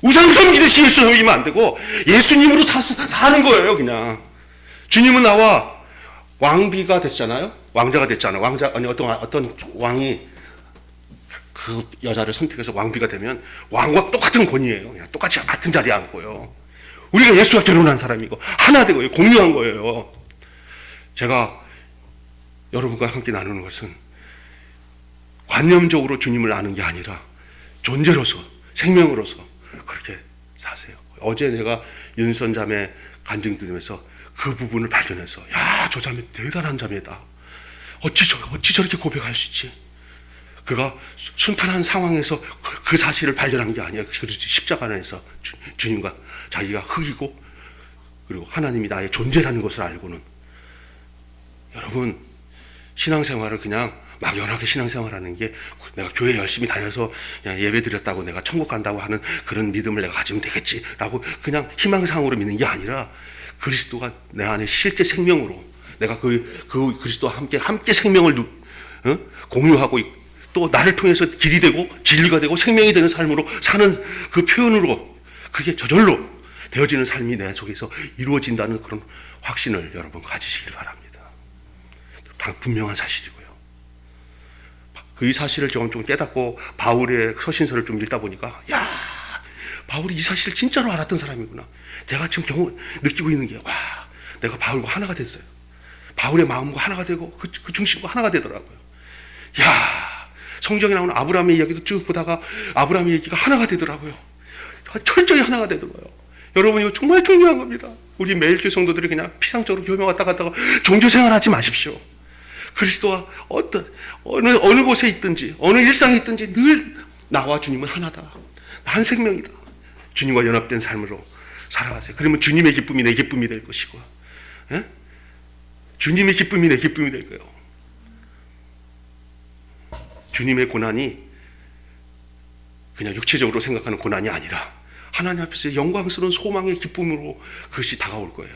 우상 섬기듯이 예수 섬기면 안 되고 예수님으로 사는 거예요. 그냥 주님은 나와 왕비가 됐잖아요. 왕자가 됐잖아요. 왕자 아니 어떤 왕이 그 여자를 선택해서 왕비가 되면 왕과 똑같은 권위예요. 그냥 똑같이 같은 자리에 앉고요. 우리가 예수와 결혼한 사람이고 하나 되고 공유한 거예요. 제가 여러분과 함께 나누는 것은 관념적으로 주님을 아는 게 아니라 존재로서 생명으로서 그렇게 사세요. 어제 내가 윤선 자매 간증 들으면서 그 부분을 발견해서 야, 저 자매 대단한 자매다. 어찌 저렇게 고백할 수 있지? 그가 순탄한 상황에서 그 사실을 발견한 게 아니야. 그렇지 십자가 안에서 주님과 자기가 흙이고 그리고 하나님이 나의 존재라는 것을 알고는 여러분 신앙생활을 그냥 막연하게 신앙생활하는 게 내가 교회 열심히 다녀서 그냥 예배 드렸다고 내가 천국 간다고 하는 그런 믿음을 내가 가지면 되겠지라고 그냥 희망상으로 믿는 게 아니라 그리스도가 내 안에 실제 생명으로 내가 그 그리스도와 함께 생명을 공유하고 또 나를 통해서 길이 되고 진리가 되고 생명이 되는 삶으로 사는 그 표현으로 그게 저절로 되어지는 삶이 내 속에서 이루어진다는 그런 확신을 여러분 가지시길 바랍니다. 분명한 사실이고요. 그 사실을 좀 깨닫고 바울의 서신서를 좀 읽다 보니까 야, 바울이 이 사실을 진짜로 알았던 사람이구나. 내가 지금 느끼고 있는 게 와, 내가 바울과 하나가 됐어요. 바울의 마음과 하나가 되고 그 중심과 하나가 되더라고요. 야, 성경에 나오는 아브라함의 이야기도 쭉 보다가 아브라함의 얘기가 하나가 되더라고요. 철저히 하나가 되더라고요. 여러분 이거 정말 중요한 겁니다. 우리 매일 교회 성도들이 그냥 피상적으로 교회 왔다 갔다가 종교 생활하지 마십시오. 그리스도와 어느 곳에 있든지 어느 일상에 있든지 늘 나와 주님은 하나다. 한 생명이다. 주님과 연합된 삶으로 살아가세요. 그러면 주님의 기쁨이 내 기쁨이 될 것이고, 예? 주님의 기쁨이 내 기쁨이 될 거예요. 주님의 고난이 그냥 육체적으로 생각하는 고난이 아니라 하나님 앞에서 영광스러운 소망의 기쁨으로 그것이 다가올 거예요.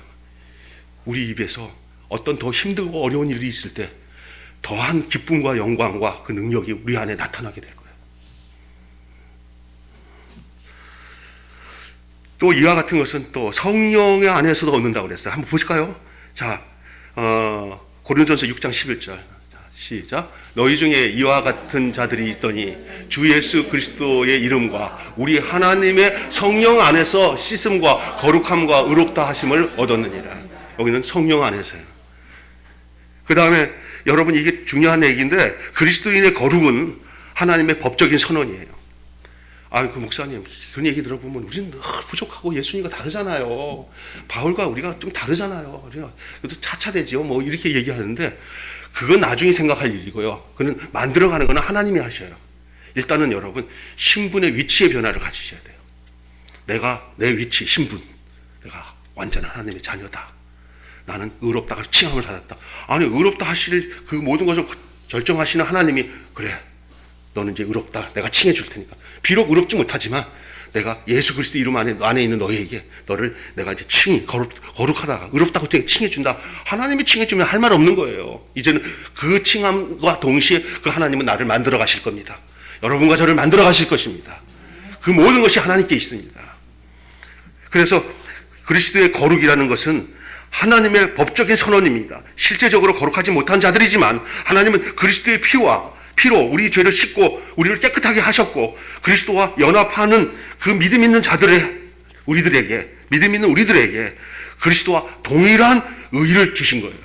우리 입에서 어떤 더 힘들고 어려운 일이 있을 때 더한 기쁨과 영광과 그 능력이 우리 안에 나타나게 될 거예요. 또 이와 같은 것은 또 성령의 안에서도 얻는다고 그랬어요. 한번 보실까요? 자, 고린도전서 6장 11절. 자, 시작. 너희 중에 이와 같은 자들이 있더니 주 예수 그리스도의 이름과 우리 하나님의 성령 안에서 씻음과 거룩함과 의롭다 하심을 얻었느니라. 여기는 성령 안에서요. 그 다음에 여러분 이게 중요한 얘기인데 그리스도인의 거룩은 하나님의 법적인 선언이에요. 그 목사님 그런 얘기 들어보면 우리는 늘 부족하고 예수님과 다르잖아요. 바울과 우리가 좀 다르잖아요. 우리가 차차되죠. 뭐 이렇게 얘기하는데 그건 나중에 생각할 일이고요. 그는 만들어가는 건 하나님이 하셔요. 일단은 여러분 신분의 위치의 변화를 가지셔야 돼요. 내가 내 위치 신분 내가 완전한 하나님의 자녀다. 나는 의롭다가 칭함을 받았다. 아니 의롭다 하실 그 모든 것을 결정하시는 하나님이 그래 너는 이제 의롭다 내가 칭해 줄 테니까 비록 의롭지 못하지만 내가 예수 그리스도 이름 안에 있는 너에게 너를 내가 이제 거룩하다 의롭다고 칭해 준다. 하나님이 칭해 주면 할 말 없는 거예요. 이제는 그 칭함과 동시에 그 하나님은 나를 만들어 가실 겁니다. 여러분과 저를 만들어 가실 것입니다. 그 모든 것이 하나님께 있습니다. 그래서 그리스도의 거룩이라는 것은 하나님의 법적인 선언입니다. 실제적으로 거룩하지 못한 자들이지만 하나님은 그리스도의 피로 우리 죄를 씻고 우리를 깨끗하게 하셨고 그리스도와 연합하는 그 믿음 있는 믿음 있는 우리들에게 그리스도와 동일한 의를 주신 거예요.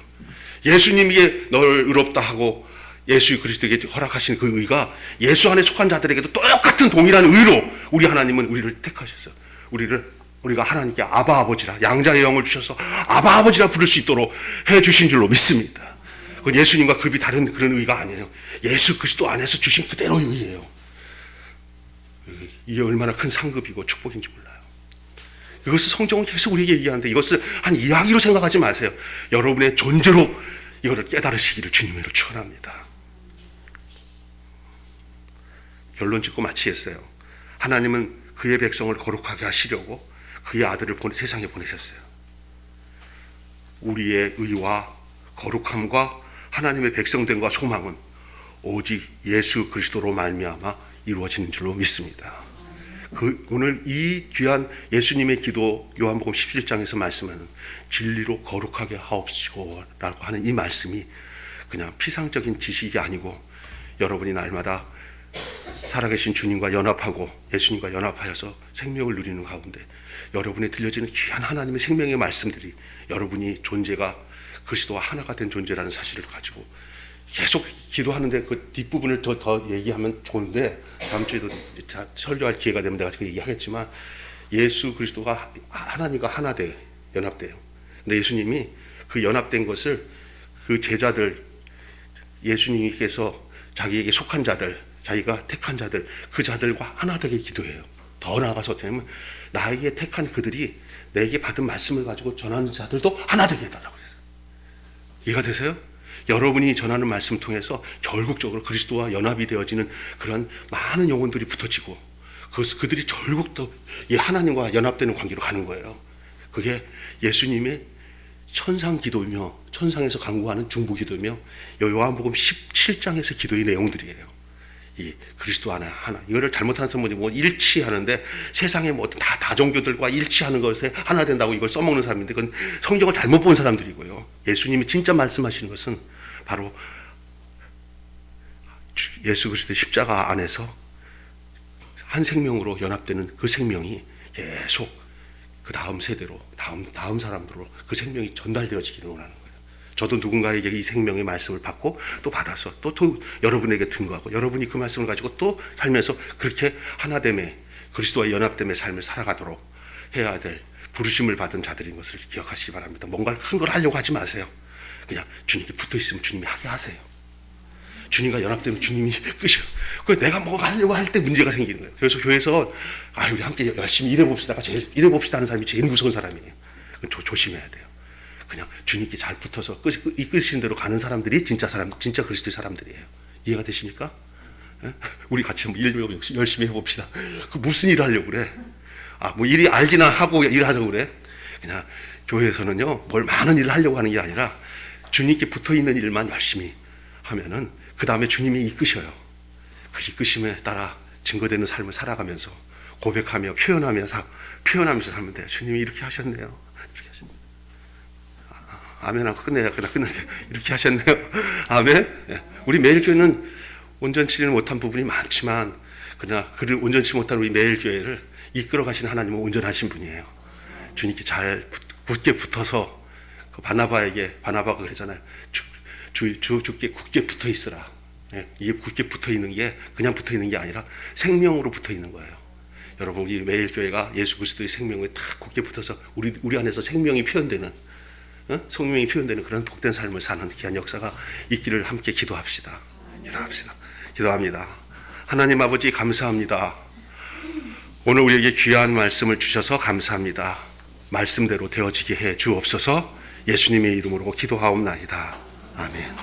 예수님이 너를 의롭다 하고 예수 그리스도에게 허락하신 그 의가 예수 안에 속한 자들에게도 똑같은 동일한 의로 우리 하나님은 우리를 택하셨어요. 우리가 하나님께 아바 아버지라 양자의 영을 주셔서 아바 아버지라 부를 수 있도록 해 주신 줄로 믿습니다. 그건 예수님과 급이 다른 그런 의가 아니에요. 예수 그리스도 안에서 주신 그대로의 의예요. 이게 얼마나 큰 상급이고 축복인지 몰라요. 이것을 성경은 계속 우리에게 얘기하는데 이것을 한 이야기로 생각하지 마세요. 여러분의 존재로 이거를 깨달으시기를 주님으로 축원합니다. 결론 짓고 마치겠어요. 하나님은 그의 백성을 거룩하게 하시려고 그의 아들을 세상에 보내셨어요. 우리의 의와 거룩함과 하나님의 백성됨과 소망은 오직 예수 그리스도로 말미암아 이루어지는 줄로 믿습니다. 오늘 이 귀한 예수님의 기도 요한복음 17장에서 말씀하는 진리로 거룩하게 하옵시고 라고 하는 이 말씀이 그냥 피상적인 지식이 아니고 여러분이 날마다 살아계신 주님과 연합하고 예수님과 연합하여서 생명을 누리는 가운데 여러분에 들려지는 귀한 하나님의 생명의 말씀들이 여러분이 존재가 그리스도와 하나가 된 존재라는 사실을 가지고 계속 기도하는데 그 뒷부분을 더 얘기하면 좋은데 다음 주에도 설교할 기회가 되면 내가 그 얘기하겠지만 예수 그리스도가 하나님과 하나 돼 연합돼요. 근데 예수님이 그 연합된 것을 그 제자들 예수님께서 자기에게 속한 자들 자기가 택한 자들 그 자들과 하나 되게 기도해요. 더 나아가서 되면 나에게 택한 그들이 내게 받은 말씀을 가지고 전하는 자들도 하나 되게 해달라고 했어요. 이해가 되세요? 여러분이 전하는 말씀 통해서 결국적으로 그리스도와 연합이 되어지는 그런 많은 영혼들이 붙어지고 그들이 결국 또 이 하나님과 연합되는 관계로 가는 거예요. 그게 예수님의 천상 기도이며 천상에서 간구하는 중보 기도이며 요한복음 17장에서 기도의 내용들이에요. 이 그리스도 하나 이거를 잘못하는 사람은 뭐 일치하는데 세상에 뭐 다 종교들과 일치하는 것에 하나 된다고 이걸 써먹는 사람인데 그건 성경을 잘못 본 사람들이고요. 예수님이 진짜 말씀하시는 것은 바로 예수 그리스도의 십자가 안에서 한 생명으로 연합되는 그 생명이 계속 그 다음 세대로 다음 사람들로 그 생명이 전달되어지기를 원하는 거예요. 저도 누군가에게 이 생명의 말씀을 받고 또 받아서 또 여러분에게 증거하고 여러분이 그 말씀을 가지고 또 살면서 그렇게 하나됨의 그리스도와 연합됨의 삶을 살아가도록 해야 될 부르심을 받은 자들인 것을 기억하시기 바랍니다. 뭔가 큰 걸 하려고 하지 마세요. 그냥 주님께 붙어 있으면 주님이 하게 하세요. 주님과 연합되면 주님이 끄셔. 그 내가 뭐 하려고 할 때 문제가 생기는 거예요. 그래서 교회에서 우리 함께 열심히 일해봅시다가 제일 일해봅시다 하는 사람이 제일 무서운 사람이에요. 조심해야 돼요. 그냥 주님께 잘 붙어서 이끄신 대로 가는 사람들이 진짜 그리스도의 사람들이에요. 이해가 되십니까? 예? 우리 같이 한번 일 열심히 해봅시다. 그 무슨 일을 하려고 그래? 뭐 일이 알기나 하고 일하자고 그래? 그냥 교회에서는요, 뭘 많은 일을 하려고 하는 게 아니라 주님께 붙어 있는 일만 열심히 하면은 그 다음에 주님이 이끄셔요. 그 이끄심에 따라 증거되는 삶을 살아가면서 고백하며 표현하면서 살면 돼요. 주님이 이렇게 하셨네요. 아멘하고 끝낼게. 이렇게 하셨네요. 아멘. 우리 매일교회는 온전치는 못한 부분이 많지만 그러나 그를 온전치 못한 우리 매일교회를 이끌어 가신 하나님은 온전하신 분이에요. 주님께 잘 굳게 붙어서 그 바나바가 그러잖아요. 주께 굳게 붙어 있으라. 이게 굳게 붙어 있는 게 그냥 붙어 있는 게 아니라 생명으로 붙어 있는 거예요. 여러분, 우리 매일교회가 예수 그리스도의 생명에 다 굳게 붙어서 우리 안에서 생명이 표현되는 그런 복된 삶을 사는 귀한 역사가 있기를 함께 기도합시다. 기도합니다. 하나님 아버지 감사합니다. 오늘 우리에게 귀한 말씀을 주셔서 감사합니다. 말씀대로 되어지게 해 주옵소서. 예수님의 이름으로 기도하옵나이다. 아멘.